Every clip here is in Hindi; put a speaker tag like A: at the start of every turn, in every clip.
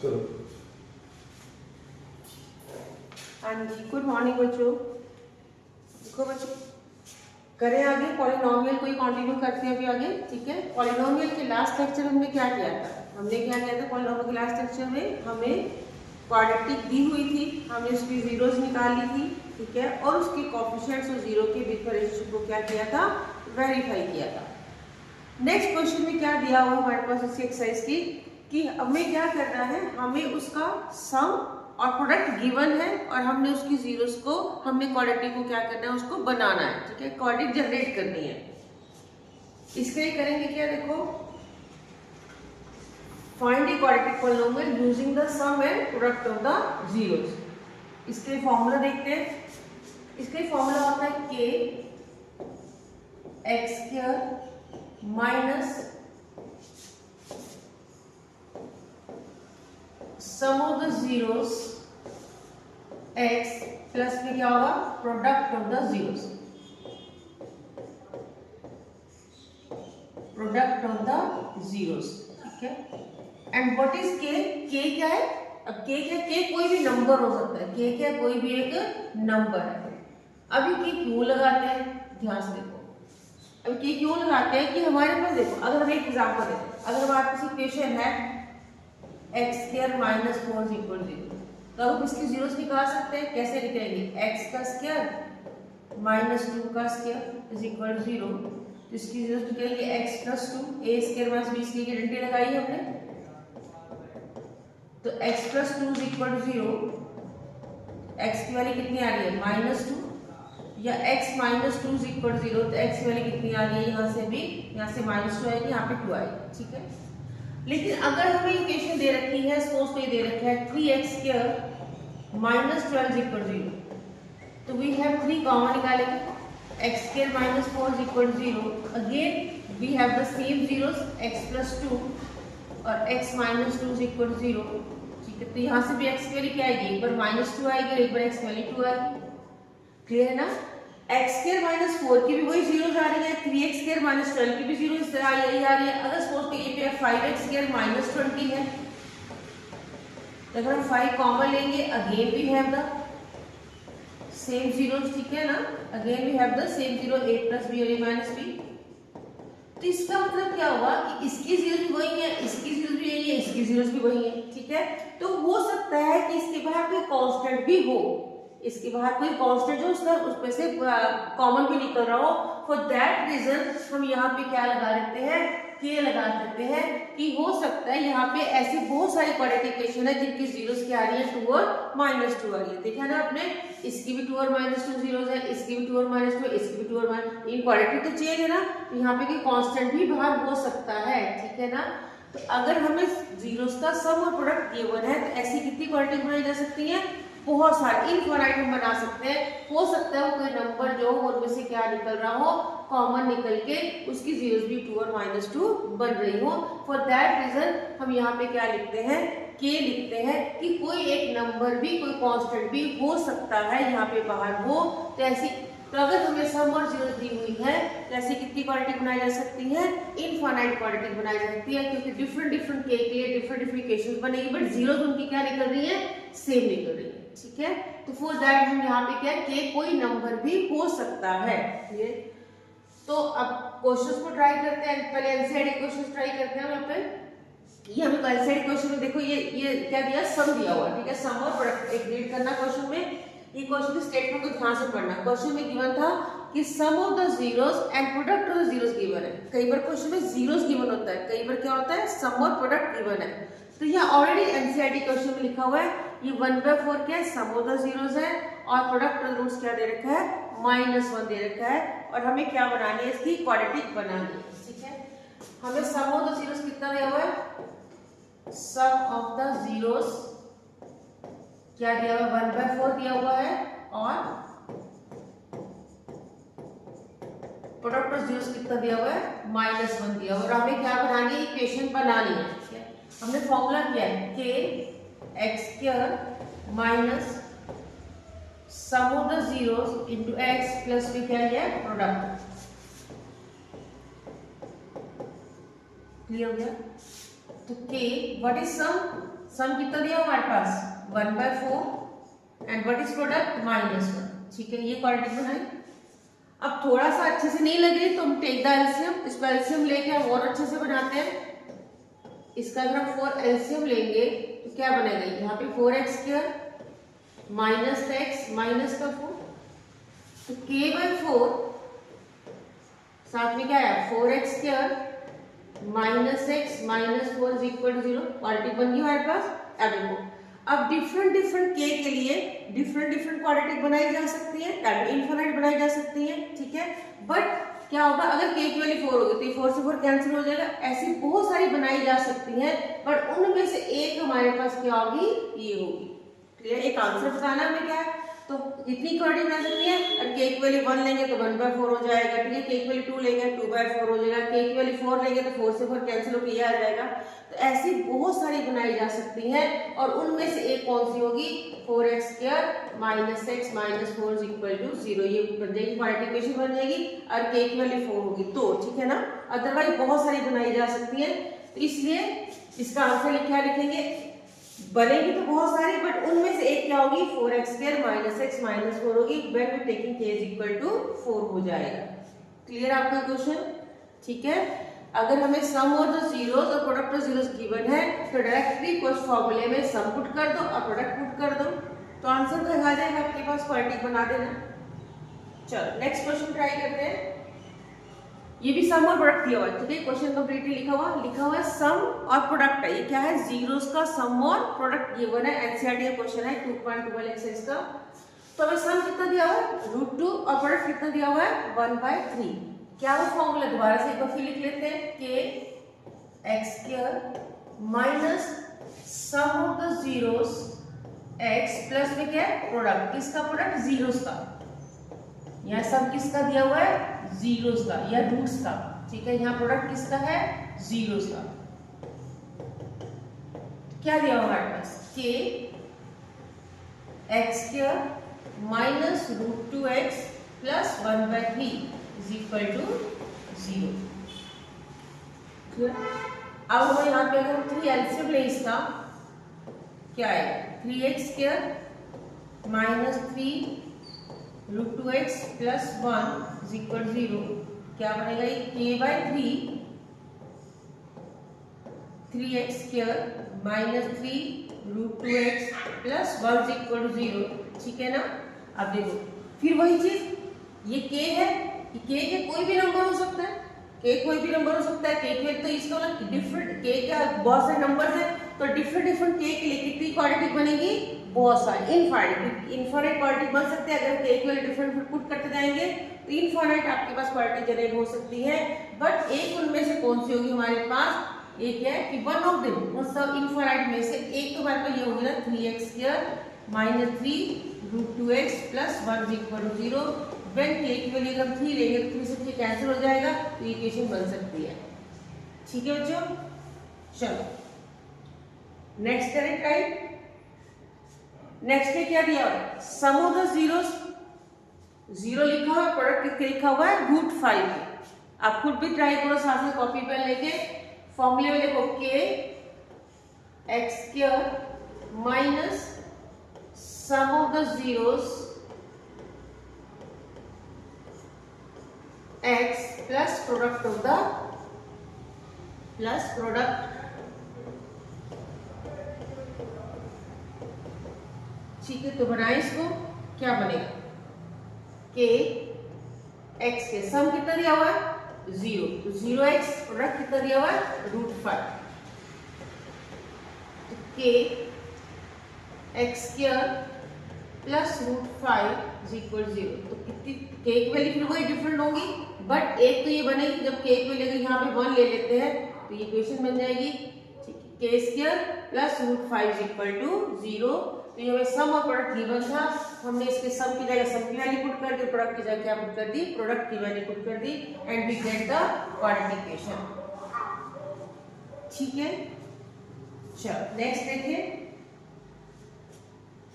A: करो।
B: हाँ जी, गुड मॉर्निंग बच्चों। देखो बच्चों, करें आगे पॉलिनोमियल को ही कंटिन्यू करते हैं अभी आगे, ठीक है। पॉलिनोमियल के लास्ट लेक्चर हमने क्या किया था? पॉलिनोमियल के लास्ट लेक्चर में हमें क्वाड्रेटिक दी हुई थी, हमने उसकी जीरोस निकाली थी, ठीक है, और उसके कोएफिशिएंट्स और जीरो के बीच का रिलेशनशिप को क्या किया था? वेरीफाई किया था। नेक्स्ट क्वेश्चन में क्या दिया हुआ हमारे पास इसी एक्सरसाइज की कि हमें क्या करना है, हमें उसका सम और प्रोडक्ट गिवन है और हमने उसकी जीरोस को, हमने क्वाड्रेटिक को क्या करना है, उसको बनाना है, ठीक है, क्वाड्रेटिक जनरेट करनी है। इसके लिए करेंगे क्या, देखो, find a quadratic polynomial using the sum and product of the zeros. इसके फॉर्मूला देखते हैं। इसके फॉर्मूला होता है k x square minus sum of the zeros x plus में क्या होगा, product of the zeros, product of the zeros, ठीक है। And what is k? k क्या है? अब k क्या है? k कोई भी नंबर हो सकता है, k क्या है? कोई भी एक नंबर है। अभी k क्यों लगाते हैं, ध्यान से देखो। अब k क्यों लगाते हैं कि हमारे पास, देखो, अगर हम एक एग्जांपल दें, अगर हमारे पास इक्वेशन है x square minus 4 is equal 0, तो हम इसकी जीरोस निकाल सकते हैं। कैसे निकलेंगे? x का स्क्वायर माइनस 2 का स्क्वायर इज इक्वल 0, तो इसकी जीरोस निकलेंगे x plus 2, a square minus b square की आइडेंटिटी लगाई हमने, तो x plus 2 is equal 0, x की वैल्यू कितनी आ रही है? माइनस 2, या x माइनस 2 इज इक्वल 0, तो x की वैल्यू कितनी आ रही है? यहाँ से भी, यहाँ से माइनस 2 आएगी, यहाँ पे 2 आएगी, ठीक है। लेकिन अगर हमें इक्वेशन दे रखी है, सपोज को ये दे रखा है 3x स्क्वायर माइनस 12 इक्वल 0, तो वी हैव 3 कॉमन निकालेंगे, x square minus 4 equal 0, again we have the same zeros x plus 2 और x माइनस 2 इक्वल 0, ठीक है। तो यहाँ से भी x की वैल्यू क्या आएगी? एक बार माइनस 2 आएगी और एक बार x की वैल्यू 2 आएगी, क्लियर है ना। x स्क्वायर माइनस 4 की भी वही जीरोस आ रही है, 3x स्क्वायर माइनस 12 की भी जीरोस आ रही है। अगर सपोज कि ये पे 5x स्क्वायर माइनस 20 है, तो अगर हम 5 कॉमन लेंगे, again we have the same zeros, ठीक है ना, again we have the same zero, a plus b और a माइनस b। तो इसका मतलब क्या हुआ कि इसकी जीरोस भी वही है, इसकी जीरोस भी यही है, इसकी जीरोस भी वही है, ठीक है। तो हो सकता है कि इसके बाहर कोई कांस्टेंट भी हो, इसके बाहर कोई कांस्टेंट जो उसमें से कॉमन भी निकल रहा हो। फॉर दैट रीजन हम यहाँ पे क्या लगा देते हैं, k लगा देते हैं कि हो सकता है यहाँ पे ऐसी बहुत सारी क्वाड्रेटिक इक्वेशन है जिनकी जीरोस क्या आ रही है, 2 और माइनस 2 आ रही है। देखा ना आपने, इसकी भी 2 और माइनस 2 जीरोस है, इसकी भी 2 और माइनस 2, इसकी भी 2 और माइनस, इन क्वाड्रेटिक तो चेंज है ना, तो यहाँ पे कांस्टेंट भी बाहर हो सकता है, ठीक है ना। तो अगर हमें जीरोस का सम और प्रोडक्ट गिवन है, तो ऐसी कितनी क्वाड्रेटिक बनाई जा सकती है? बहुत सारे, इनफाइनाइट हम बना सकते हैं। हो सकता है वो कोई नंबर जो हो उनमें से क्या निकल रहा हो, कॉमन निकल के उसकी जीरोस भी 2 और माइनस 2 बन रही हो। फॉर दैट रीजन हम यहाँ पे क्या लिखते हैं, k लिखते हैं कि कोई एक नंबर भी, कोई कांस्टेंट भी हो सकता है यहाँ पे बाहर हो। तो ऐसी, तो अगर हमें सम और जीरोस दी हुई है, तो ऐसी कितनी क्वाड्रेटिक बनाई जा सकती है? इनफाइनाइट क्वाड्रेटिक बनाई जा सकती है, क्योंकि डिफरेंट डिफरेंट k के लिए डिफरेंट डिफरेंट इक्वेशंस बनेगी, बट जीरोस उनकी क्या निकल रही है? सेम निकल रही है, ठीक है। तो फॉर दैट हम यहाँ पे क्या है, k कोई नंबर भी हो सकता है, ये। तो अब क्वेश्चंस को ट्राई करते हैं, पहले एलसीआईडी क्वेश्चंस ट्राई करते हैं। यहाँ पे ये हमें एलसीआईडी क्वेश्चन में देखो, ये क्या दिया, सम दिया हुआ, ठीक है, सम और प्रोडक्ट एक रीड करना क्वेश्चन में। ये क्वेश्चन की स्टेटमेंट को ध्यान से पढ़ना। क्वेश्चन में गिवन था कि sum of the zeros and product of the zeros given है। कई बार क्वेश्चन में जीरोस गिवन होता है, कई बार क्या होता है, सम और प्रोडक्ट गिवन है। तो यहाँ ऑलरेडी एनसीईआरटी क्वेश्चन में लिखा हुआ है, ये 1/4 क्या है, सम ऑफ द जीरोस है, और प्रोडक्ट ऑफ रूट्स क्या दे रखा है, -1 दे रखा है, और हमें क्या बनानी है, इसकी क्वाड्रेटिक बनानी है, ठीक है। हमें सम ऑफ द जीरोस कितना दिया हुआ है, सम ऑफ द जीरोस क्या दिया हुआ है, 1/4 दिया हुआ है, और प्रोडक्ट ऑफ जीरोस कितना दिया हुआ है, -1 दिया हुआ है। और हमें क्या बनानी है, इक्वेशन बनानी है, ठीक है। हमने फॉर्मूला किया है k x square minus sum of the zeros into x plus में क्या है, प्रोडक्ट। क्लियर हो गया। तो k what is sum, sum कितना दिया हमारे पास 1/4 एंड व्हाट इज प्रोडक्ट -1। ठीक है, ये क्वाड्रेटिक बनाई। अब थोड़ा सा अच्छे से नहीं लगे तो हम टेक द एलसीएम, इसको एलसीएम लेके हम और अच्छे से बनाते हैं। इसका अगर हम 4 एलसीएम लेंगे तो क्या बनेगा, यहाँ पे 4x² माइनस x माइनस का 4, तो k/4 साथ में क्या है 4x² minus x minus 4 is equal to 0। Quadratic बन गई हमारे पास। अब देखो, अब डिफरेंट डिफरेंट k के लिए डिफरेंट डिफरेंट क्वाड्रेटिक बनाई जा सकती है, इनफिनिट बनाई जा सकती है। ठीक है, बट क्या होगा अगर k की वैल्यू 4 होगी तो ये 4 से 4 कैंसिल हो जाएगा। ऐसी बहुत सारी बनाई जा सकती हैं, बट उनमें से एक हमारे पास क्या होगी, ये होगी। क्लियर, एक आंसर बताना हमें क्या है। तो कितनी क्वाड्रेटिक बना सकती है, अगर k की वैल्यू 1 लेंगे तो 1/4 हो जाएगा। ठीक है, k की वैल्यू 2 लेंगे 2/4 हो जाएगा, k की वैल्यू 4 लेंगे तो 4 से 4 कैंसिल होकर ये आ जाएगा। तो ऐसी बहुत सारी बनाई जा सकती हैं, और उनमें से एक कौन सी होगी 4x² minus x minus 4 is equal to 0। ये बन जाएगी क्वाड्रेटिक इक्वेशन बन जाएगी, और k की वैल्यू 4 होगी तो। ठीक है ना, अदरवाइज बहुत सारी बनाई जा सकती है। तो इसलिए इसका आंसर क्या लिखेंगे, बनेगी तो बहुत सारी, बट उनमें से एक क्या होगी 4x² माइनस x माइनस 4 होगी। When we taking k is equal to 4 हो जाएगा। क्लियर आपका क्वेश्चन। ठीक है, अगर हमें सम और द जीरोस और प्रोडक्ट ऑफ जीरोस गिवन है तो डायरेक्टली कुछ फॉर्मूले में सम पुट कर दो और प्रोडक्ट पुट कर दो, तो आंसर तो आ जाएगा आपके पास, क्वाड्रेटिक बना देना। चलो नेक्स्ट क्वेश्चन ट्राई करते हैं। ये भी सम और प्रोडक्ट दिया हुआ है। ठीक है, क्वेश्चन कंप्लीटली लिखा हुआ है सम और प्रोडक्ट है। ये क्या है, जीरोस का सम और प्रोडक्ट गिवन है। एनसीईआरटी का क्वेश्चन है 2.12 एक्सरसाइज का। तो हमें सम कितना दिया हुआ है √2 और प्रोडक्ट कितना दिया हुआ है 1/3। क्या वो फॉर्मूला दोबारा से एक बार फिर लिख लेते हैं, k(x²) minus sum of the zeros x plus में क्या है प्रोडक्ट, किसका प्रोडक्ट, जीरोस का। यहाँ सम किसका दिया हुआ है, जीरोस का या रूट्स का। ठीक है, यहाँ प्रोडक्ट किसका है, जीरोस का। क्या दिया हुआ हमारे पास, k(x²) minus √2x plus 1/3 is equal to 0। अब हम यहाँ पे अगर 3 एलसीएम ले इसका, क्या है 3x² minus 3 √2x plus 1 is equal 0। क्या बनेगा ये k/3 3x² minus 3 √2x plus 1 is equal to 0। ठीक है ना। अब देखो फिर वही चीज, ये k है, k के कोई भी नंबर हो सकता है, k कोई भी नंबर हो सकता है। k के तो इसका मतलब डिफरेंट k का बहुत सारे नंबर्स हैं, तो डिफरेंट डिफरेंट k के लिए कितनी क्वाड्रेटिक बनेगी, बहुत सारे। इनफाइनाइट क्वाड्रेटिक बन सकते हैं। अगर k के लिए डिफरेंट पुट करते जाएंगे तो इनफाइनाइट आपके पास क्वाड्रेटिक जनरेट हो सकती है, बट एक उनमें से कौन सी होगी हमारे पास, एक है कि वन ऑफ देम, उन सब इनफाइनाइट में से एक तो हमारे पास ये होगी ना 3x² minus 3 √2x plus 1 is equal to 0। When k की वैल्यू अगर 3 लेंगे तो 3 से 3 कैंसिल हो जाएगा, तो इक्वेशन बन सकती है। ठीक है बच्चों, चलो नेक्स्ट करें ट्राई। नेक्स्ट में क्या दिया हुआ है, सम ऑफ द जीरोस, 0 लिखा हुआ है, प्रोडक्ट किसके लिखा हुआ है √5। आप खुद भी ट्राई करो, साथ में कॉपी पेन लेके। फॉर्मूले में देखो k(x²) minus sum of the zeros x plus product of the plus product. ठीक है, तो बनाए इसको, क्या बनेगा k x के सम कितना दिया हुआ है 0, तो 0x प्रोडक्ट कितना दिया हुआ है √5। तो k (x² plus √5 is equal 0। तो कितनी k की वैल्यू फिर वही डिफरेंट होगी, बट एक तो ये बनेगी जब k की वैल्यू यहाँ पे 1 ले लेते हैं तो ये इक्वेशन बन जाएगी। ठीक है, k² plus √5 is equal to 0। तो ये हमें सम और प्रोडक्ट गिवन था, हमने इसके सम की जगह सम की वैल्यू पुट कर दी, प्रोडक्ट की जगह क्या पुट कर दी, प्रोडक्ट की वैल्यू पुट कर दी, and we get the quadratic equation. ठीक है, चलो नेक्स्ट देखिए।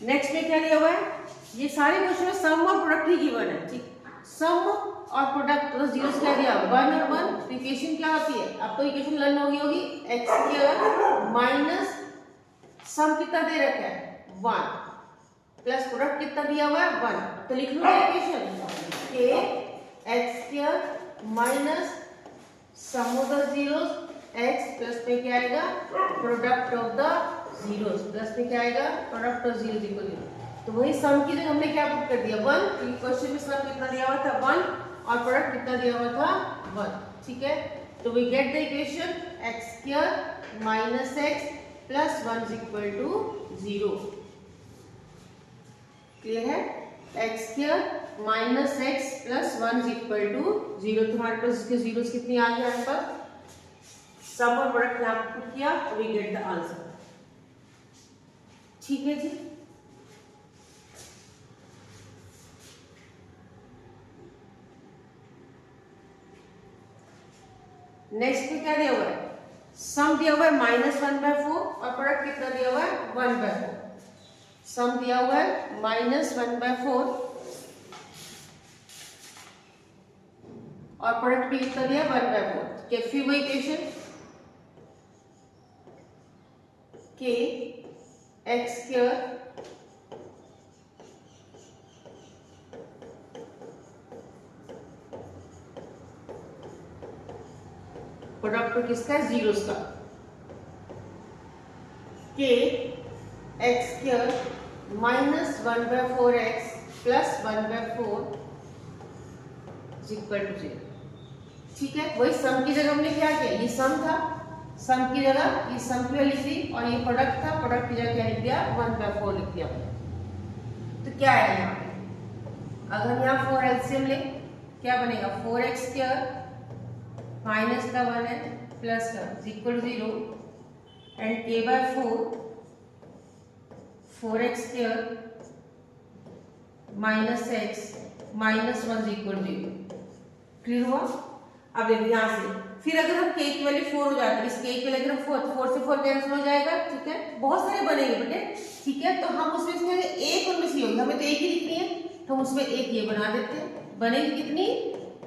B: नेक्स्ट में क्या दिया हुआ है, ये सारे क्वेश्चन में सम और प्रोडक्ट ही गिवन है। ठीक, सम और प्रोडक्ट तो जीरोस क्या दिया 1 और 1, तो इक्वेशन क्या होती है, अब तो इक्वेशन लर्न होगी x² माइनस सम कितना दे रखा है 1 प्लस प्रोडक्ट कितना दिया हुआ है 1। तो लिख लो इक्वेशन के x square minus sum of the zeros x plus में क्या आएगा product of the zeros plus में क्या आएगा प्रोडक्ट ऑफ जीरो इक्वल 0। तो वही सम की जगह हमने क्या पुट कर दिया 1। तो क्वेश्चन में सम कितना दिया हुआ था 1 और प्रोडक्ट कितना दिया हुआ था 1। ठीक है, तो we get the equation x square minus x plus 1 is equal to 0। Clear है, x square minus x plus 1 is equal to 0। तुम्हारे पास इसके जीरोस कितनी आ गई यहाँ पर सम और प्रोडक्ट यहाँ पर पुट किया तो वी गेट द आंसर। ठीक है जी, नेक्स्ट में क्या दिया हुआ है सम दिया हुआ है -1/4 और प्रोडक्ट कितना दिया हुआ है 1/4। सम दिया हुआ है -1/4 और प्रोडक्ट भी कितना दिया 1/4। के फिर वही इक्वेशन के एक्स स्क्वायर प्रोडक्ट किसका है जीरोस का के x square minus 1/4 x plus 1/4 equal to 0। ठीक है, वही सम की जगह हमने क्या किया ये सम था, सम की जगह ये सम की लिख दी और ये प्रोडक्ट था, प्रोडक्ट की जगह क्या लिख दिया 1/4 लिख दिया। तो क्या है यहाँ पे अगर हम यहाँ 4 एलसीएम ले क्या बनेगा 4x स्क्वायर माइनस का 1 है प्लस का equal 0 and k/4 4x square minus x minus 1 equal 0। Clear हुआ। अब देखो यहाँ से फिर अगर हम k की वैल्यू 4 हो जाती है, इस k की वैल्यू अगर 4 से 4 कैंसिल हो जाएगा। ठीक है, बहुत सारे बनेंगे बेटे। ठीक है, तो हम उसमें से एक उनमें से होगी, हमें तो एक ही लिखनी है तो हम उसमें एक ये बना देते हैं। बनेगी कितनी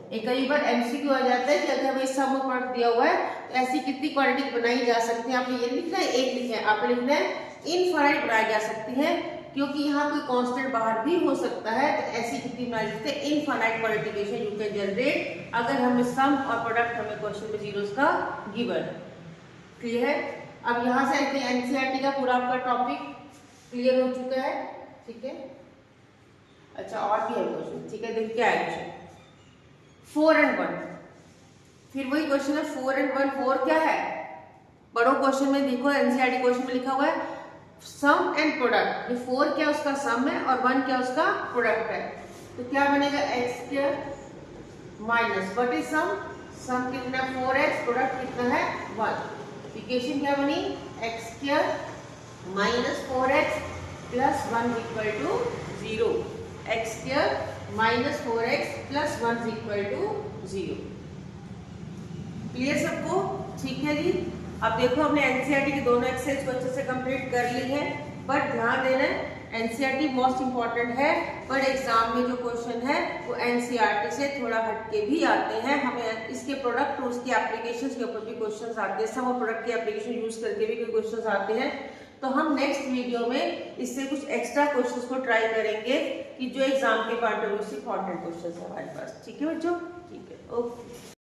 B: एक कई बार एमसीक्यू आ जाता है कि अगर हमें सम प्रोडक्ट दिया हुआ है तो ऐसी कितनी क्वांटिटी बनाई जा सकती है। आपने ये लिखना है एक लिखना है, आपने लिखना है इनफाइनाइट बनाई जा सकती है क्योंकि यहाँ कोई कांस्टेंट बाहर भी हो सकता है। तो ऐसी कितनी बनाई जाती है infinite multiplication you can generate अगर हमें सम और प्रोडक्ट हमें क्वेश्चन में जीरोस का गिवन। क्लियर है, अब यहाँ से एनसीईआरटी का पूरा आपका टॉपिक क्लियर हो चुका है। ठीक है, अच्छा और भी है क्वेश्चन। ठीक है, देखिए क्या है क्वेश्चन 4 and 1। फिर वही क्वेश्चन है 4 and 1। 4 क्या है बड़ो क्वेश्चन में देखो एनसीईआरटी क्वेश्चन में लिखा हुआ है सम एंड प्रोडक्ट। ये 4 क्या उसका सम है और 1 क्या उसका प्रोडक्ट है। तो क्या बनेगा x square minus what is sum, sum कितना 4x प्रोडक्ट कितना है 1। इक्वेशन क्या बनी x square minus 4x plus 1 equal to 0। X square minus 4x plus 1 equal to 0। Clear सबको। ठीक है जी, अब देखो हमने एनसीईआरटी की दोनों एक्सरसाइज को अच्छे से कंप्लीट कर ली है। बट ध्यान देना एनसीईआरटी मोस्ट इंपॉर्टेंट है बट एग्जाम में जो क्वेश्चन है वो एनसीईआरटी से थोड़ा हटके भी आते हैं। हमें इसके प्रोडक्ट और उसकी एप्लीकेशंस के ऊपर भी क्वेश्चंस आते हैं, सब प्रोडक्ट की एप्लीकेशन यूज करके भी कोई क्वेश्चंस आते हैं। तो हम नेक्स्ट वीडियो में इससे कुछ एक्स्ट्रा क्वेश्चंस को ट्राई करेंगे कि जो एग्जाम के पॉइंट ऑफ व्यू से इंपॉर्टेंट क्वेश्चंस है हमारे पास। ठीक है बच्चों, ठीक है, ओके।